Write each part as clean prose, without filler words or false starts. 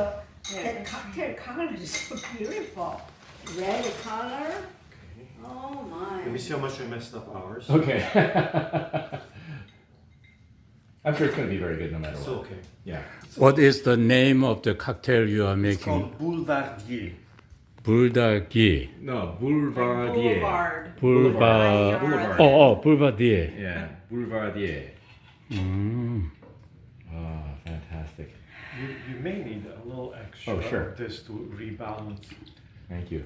that cocktail color is so beautiful. Red color. Oh my. Let me see how much I messed up ours. Okay. I'm sure it's going to be very good no matter It's what. okay. Yeah. What is the name of the cocktail you are It's making? called Boulevardier. Boulevardier. No, Boulevardier. Boulevard. Oh, Boulevardier. Yeah, Boulevardier. Mm. Oh, fantastic. You may need a little extra Oh, sure. of this to rebalance. Thank you.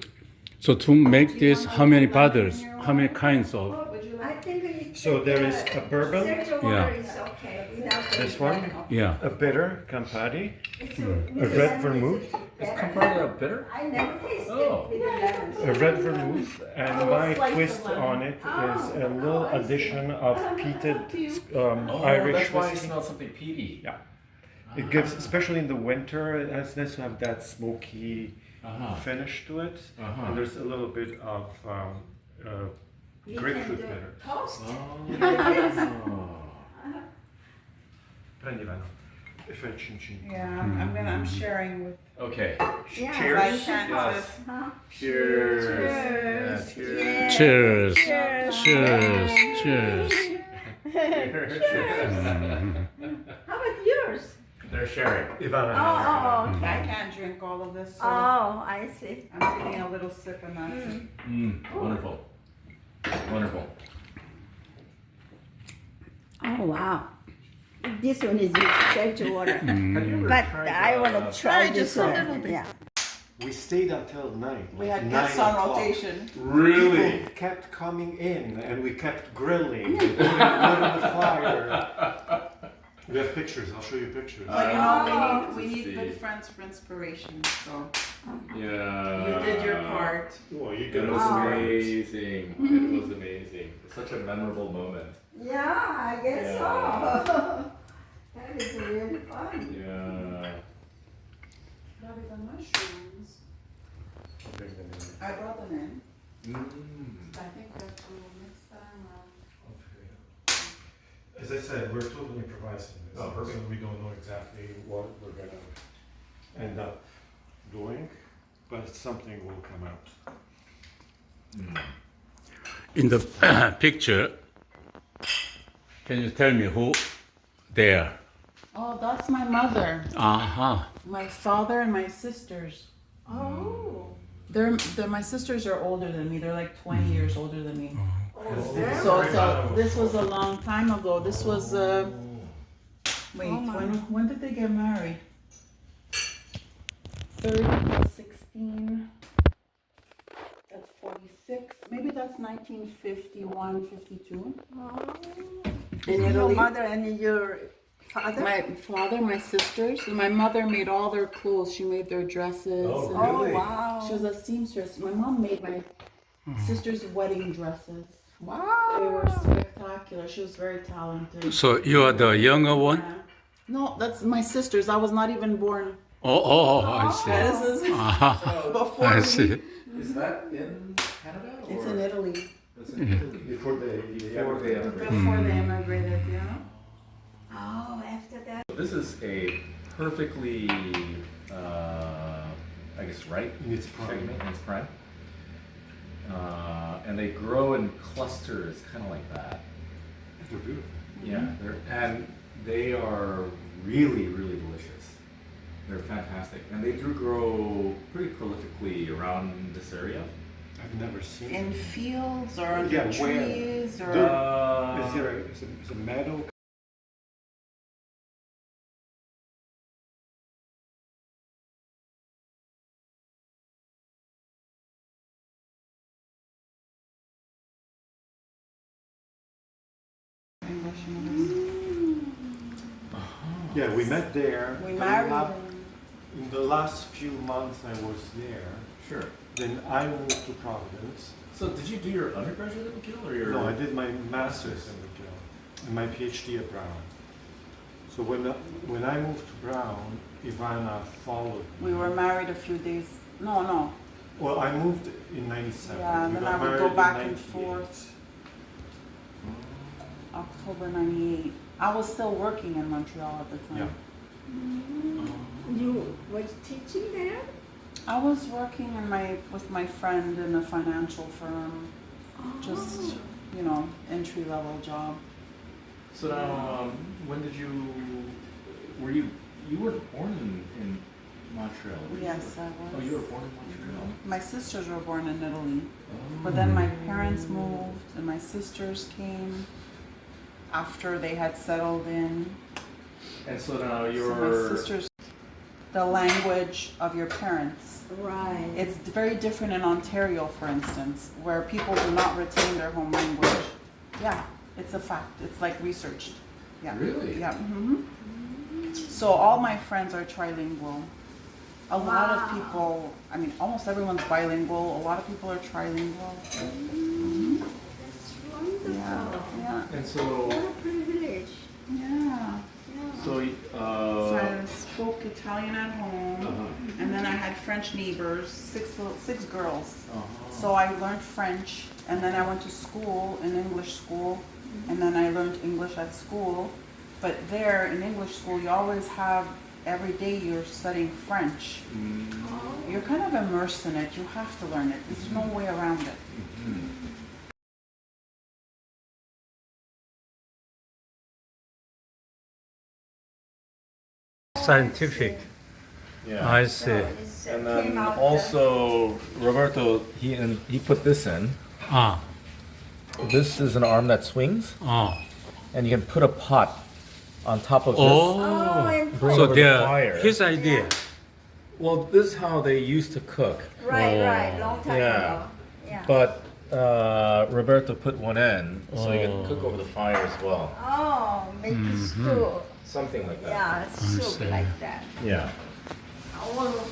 So to make this, how many bottles? How many kinds of? I think you So there is a bourbon, Sergio Yeah. water is okay without the This one? lemon. Yeah. a bitter Campari, It's a red vermouth, Is Campari a bitter? I never tasted Oh. with the lemons. a red vermouth, and my twist on it is a little addition of peated Irish that's why it whiskey. smells something peaty. Yeah. It gives, especially in the winter, it has nice to have that smoky Uh-huh. finish to it. Uh-huh. And there's a little bit of You grapefruit can do bitter. toast. Oh. Prendi Ivano. If I chin chin. Yeah, I'm sharing with. Okay. Yeah. Cheers. I can't Yes. just. Huh? Cheers. Cheers. Yeah, Cheers. Cheers. Cheers. Cheers. How about yours? They're sharing. Ivana. Oh, okay. I can't drink all of this, so Oh, I see. I'm taking a little sip and that's it. Wonderful. Wonderful. Oh, wow. This one is Sergio water. Have you ever But tried, I want to try just this a one. little bit. Yeah. We stayed until 9. We had 9 guests on o'clock. rotation. Really? People kept coming in and we kept grilling, putting wood on the fire. We have pictures, I'll show you pictures. But you know, to we need see. good friends for inspiration. So Yeah. you did your part. Well, you It get was us amazing. It was amazing. Such a memorable moment. Yeah, I guess Yeah. so. That is really fun. Yeah. Probably the mushrooms. I brought them in. Mm. I think we have to mix them. As I said, we're totally improvising this. Oh, perfect. So we don't know exactly what we're gonna end up doing, but something will come out. In the picture, can you tell me who there? Oh, that's my mother, Aha. my father, and my sisters. Oh. My sisters are older than me. They're like 20 years older than me. Oh, This was a long time ago. This was when did they get married? 30 plus 16. That's 46. Maybe that's 1951, 52. In Your Italy. mother and your father? My father, my sisters, and my mother made all their clothes. She made their dresses. Oh, and- Oh, Really? wow. She was a seamstress. My mom made my sister's wedding dresses. They Wow. were spectacular. She was very talented. So you are the younger one? Yeah. No, that's my sisters. I was not even born. Oh, I see. This is Aha. before I me. see. Is that in Canada? It's in Italy. It's in Italy. Before they emigrated. Before they immigrated, yeah. Oh, after that. This is a perfectly, I guess, ripe In its prime. segment in its prime. And they grow in clusters, kind of like that. They're beautiful. Yeah, and they are really, really delicious. They're fantastic, and they do grow pretty prolifically around this area. I've never seen In it. fields or under Yeah, where? trees or. Is there a meadow? English and Yeah, we met there. We The married. la- In the last few months I was there. Sure. Then I moved to Providence. So, did you do your undergraduate at McGill or your? No, I did my master's in McGill and my PhD at Brown. So when I moved to Brown, Ivana followed me. We were married a few days. No. Well, I moved in 97. Yeah, We then got I would married go in back and 98. forth. October '98. I was still working in Montreal at the time. Yeah. You was teaching there? I was working with my friend in a financial firm, just, you know, entry level job. So now, when did you? Were you weren't born in Montreal? Were you? Yes, I was. Oh, you were born in Montreal. My sisters were born in Italy, Oh. but then my parents moved and my sisters came after they had settled in. And so now So you're. my sisters, the language of your parents. Right. It's very different in Ontario, for instance, where people do not retain their home language. Yeah, it's a fact. It's like researched. Yeah. Really? Yeah. So all my friends are trilingual. A lot of Wow. people, I mean, almost everyone's bilingual. A lot of people are trilingual. That's wonderful. Yeah. Yeah. And so. What a privilege. Yeah. Yeah. So. So I spoke Italian at home, Uh-huh. and then I had French neighbors, six girls. Uh-huh. So I learned French, and then I went to school, an English school, and then I learned English at school. But there, in English school, you always have, every day you're studying French. You're kind of immersed in it. You have to learn it. There's no way around it. Scientific. Yeah. I see. It's, And came then out, also Roberto, he put this in. Ah, This is an arm that swings, ah. and you can put a pot on top of this. Oh, Oh. and Bring So over the they're fire. his idea. Well, this is how they used to cook, right, long time Yeah. ago. Yeah. but Roberto put one in, so you can cook over the fire as well. Oh, make stew. Something like that. Yeah, soup Understand. like that. Yeah. Oh,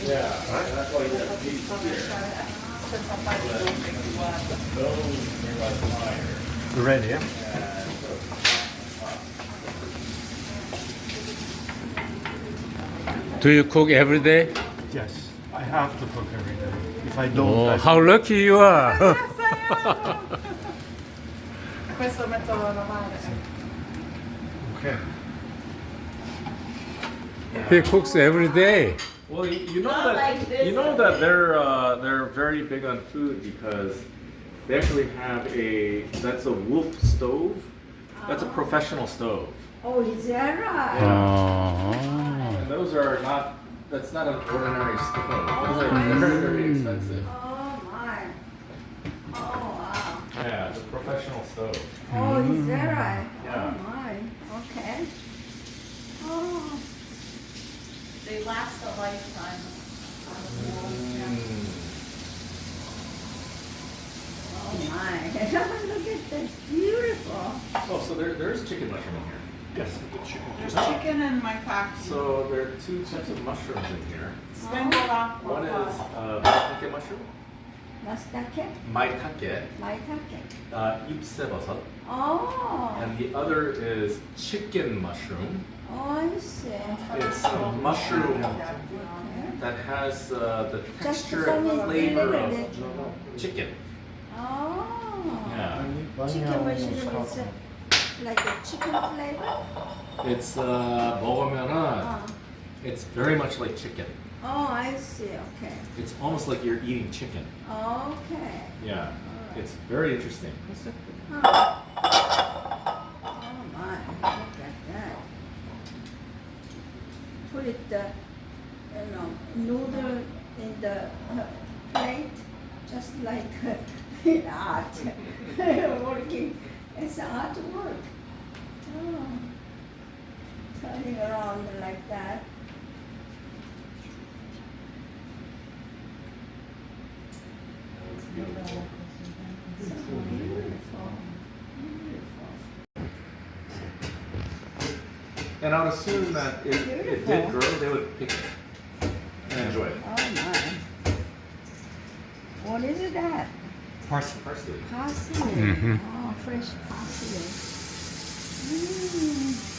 Yeah. That's why you have these here. Those bring by the fire. Ready, yeah? Do you cook every day? Yes. I have to cook every day. If I don't, Oh, I how lucky you are! Questo metto a lavare. Okay. He cooks every day. Well, you know Not that like this. you know that they're very big on food because they actually have that's a Wolf stove. That's a professional stove. oh, is that right? Oh. And those are not. That's not an ordinary stove. Those are very very expensive. Oh my. Oh wow. Yeah, it's a professional stove. Oh, is that right? Yeah. Oh my. Okay. Oh. They last a lifetime. Oh my. Look at this. Beautiful. Oh, so there's chicken mushroom in here. Yes, good chicken. There's chicken in my pack. So there are two types of mushrooms in here. Spangola. One is maitake mushroom, Mastake? maitake, Maitake. ipsebosot, Oh. and the other is chicken mushroom. Oh, I see. It's a mushroom Okay. that has the Just texture for and me, flavor little of bit. chicken. Oh. Yeah, Chicken mushroom is like a chicken flavor? it's 먹으면은 Oh. it's very much like chicken. Oh, I see. Okay. It's almost like you're eating chicken. Okay. Yeah, it's very interesting. Huh. Oh my, look at that. Put it, noodle in the plate, just like in art. Working, it's artwork. Oh. Turning around like that. So beautiful. Beautiful. And I would assume that if it did grow, they would pick it and enjoy it. Oh my. What is that? Parsley. Parsley. Parsley. Mhm. Oh, fresh parsley. Mm.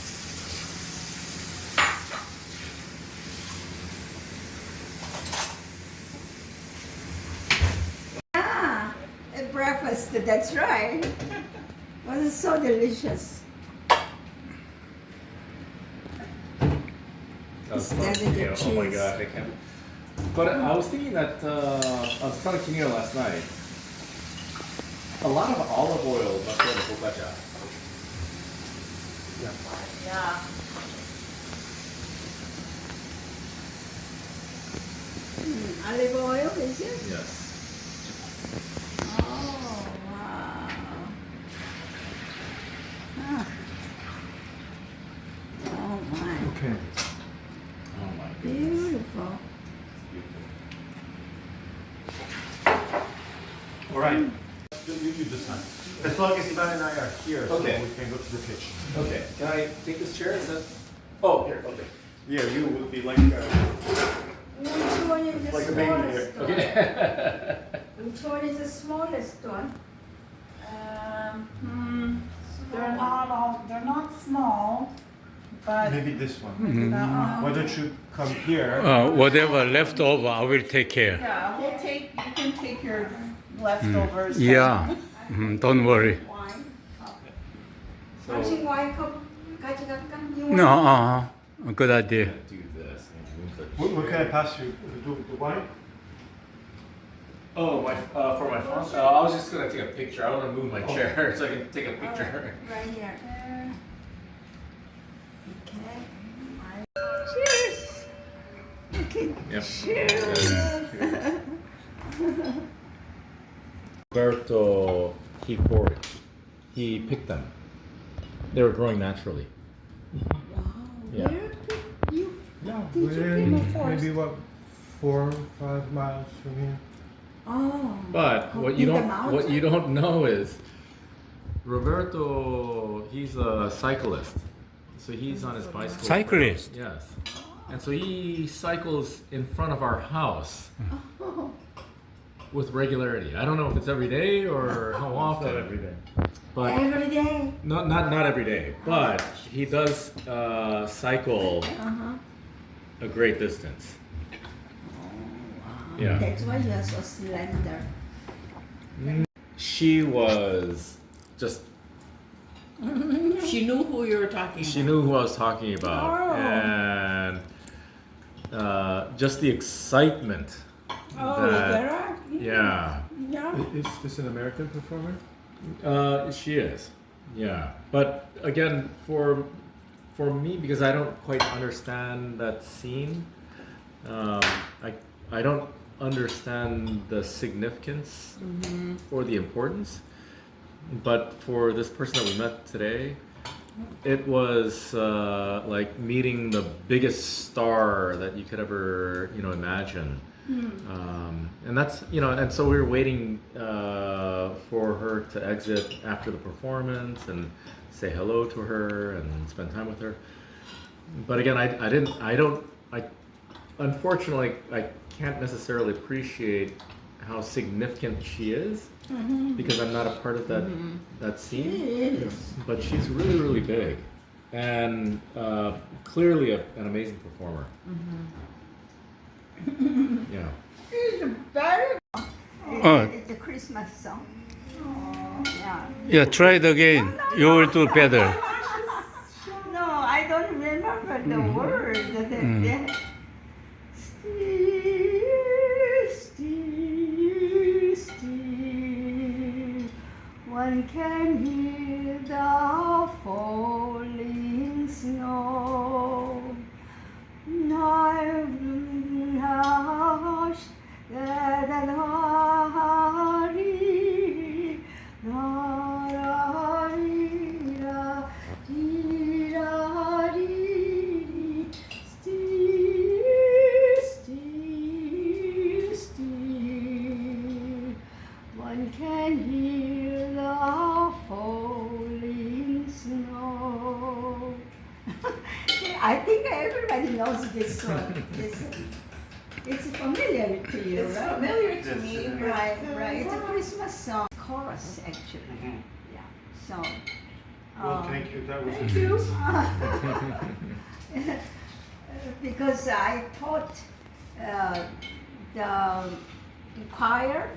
Yeah, at breakfast, that's right. Was so delicious. Instead of the Oh my cheese. god, I can't. But I was thinking that I was telling Kineo last night. A lot of olive oil must go to bokacha. Yeah. Olive oil, is it? Yes. Oh, wow. Ah. Oh, my. Okay. Oh my goodness. Beautiful. All right. You decide. As long as Ivan and I are here, Okay. so we can go to the kitchen. Okay, can I take this chair? Is that? Oh, here. Okay. Yeah, you will be like. Which one is the Like a baby smallest one? Okay. Which one is the smallest one? They're not small, but Maybe this one. uh, Why don't you come here? Whatever left over, I will take care. yeah, you can take your leftovers. Yeah, don't worry. Wine. So 당신 와인 컵 가져갈까? You No, want- good idea. do this. What can I pass you? The wine? Oh, my for my phone. I was just gonna take a picture. I want to move my chair so I can take a picture. Right here. Okay. Cheers. Okay. Yep. Cheers. Roberto, he foraged. He picked them. They were growing naturally. Wow. Yeah. Where did you? Yeah, Did you within pick a forest? maybe what, 4 or 5 miles from here. Oh. But Oh, what you in the what you mountain? don't know is Roberto. He's a cyclist, so he's on his bicycle. Cyclist? Yes, and so he cycles in front of our house Oh. with regularity. I don't know if it's every day or how often. day. But Every day. not every day. But he does cycle Uh-huh. a great distance. Wow. Yeah. That's why you are so slender. She was just. She knew who you were talking She about. knew who I was talking about, Oh. and just the excitement. Oh, that- there are. Yeah, Yeah. Is this an American performer? she is. Yeah, but again, for me, because I don't quite understand that scene, I don't understand the significance or the importance. But for this person that we met today, it was like meeting the biggest star that you could ever, imagine. And that's, and so we were waiting for her to exit after the performance and say hello to her and spend time with her. But again, unfortunately, I can't necessarily appreciate how significant she is because I'm not a part of that scene. Yes. But she's really, really big and clearly an amazing performer. Yeah. It's very. Oh. It's a Christmas song. Yeah. Yeah, try it again. You will do better. No, I don't remember the word. Still, still, still, one can hear the falling snow. Still, still, one can hear the falling snow. I think everybody knows this one. It's familiar to you, It's right? familiar to me. Right, right. It's a Christmas song. Chorus, actually. Yeah. So. Well, thank you. That was Thank you. Because I taught the choir,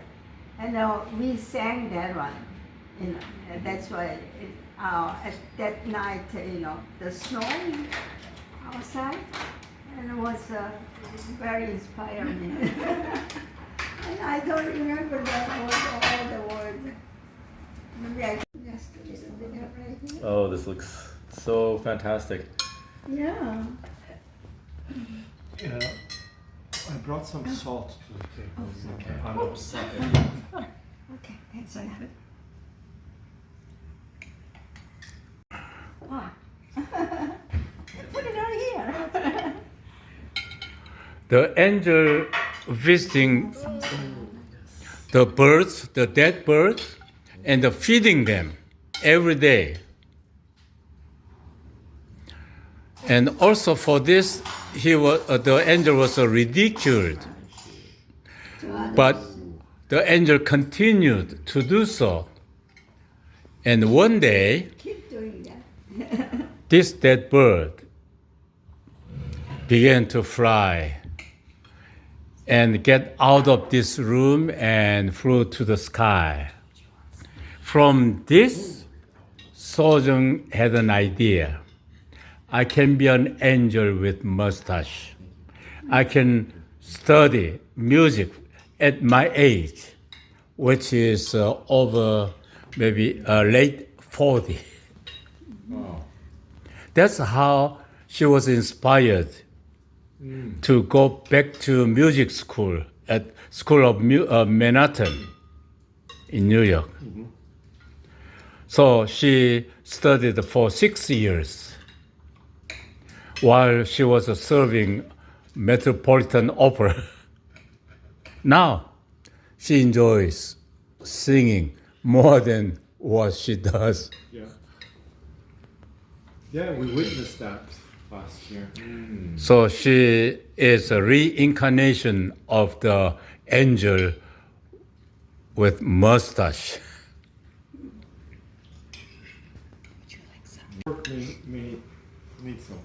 and we sang that one. That's why at that night, the snowing outside, And it was very inspiring. And I don't remember all the words. Maybe I just a little bit right here. Oh, this looks so fantastic. Yeah. Yeah, I brought some salt to the table. Oh, sorry. Okay, thanks. I have it. Wow. Put it on here. The angel visiting the birds, the dead birds, and feeding them every day. And also for this, the angel was ridiculed, but the angel continued to do so. And one day, Keep doing that. this dead bird began to fly and get out of this room and flew to the sky. From this, Sojung had an idea. I can be an angel with mustache. I can study music at my age, which is over maybe late 40. Wow. That's how she was inspired to go back to music school at School of Manhattan in New York. So she studied for 6 years while she was serving Metropolitan Opera. Now she enjoys singing more than what she does. Yeah. Yeah, we witnessed that last year. So she is a reincarnation of the angel with mustache. Pork need some.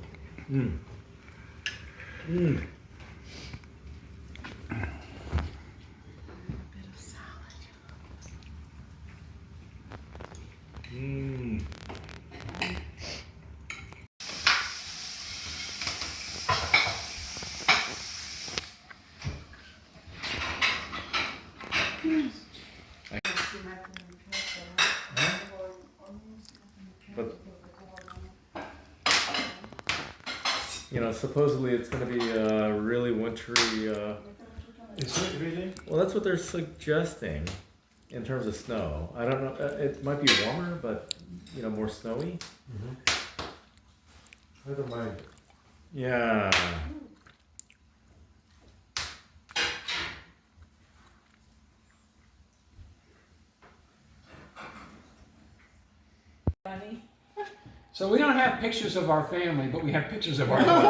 But you know, supposedly it's going to be really wintry. Is it really? Well, that's what they're suggesting in terms of snow. I don't know. It might be warmer, but you know, more snowy. I don't mind. Yeah. So we don't have pictures of our family, but we have pictures of our dog.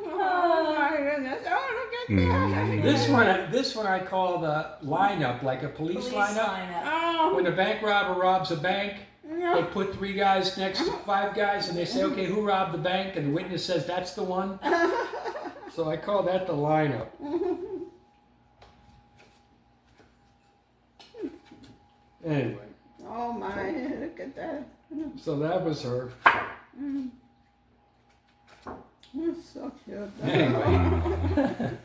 Oh my goodness. Oh, look at that. This one I call the lineup, like a police lineup. Oh, When a bank robber robs a bank, they put 3 guys next to 5 guys and they say, okay, who robbed the bank? And the witness says, that's the one. So I call that the lineup. Anyway, oh my, look at that. so that was her. It's so cute. Anyway,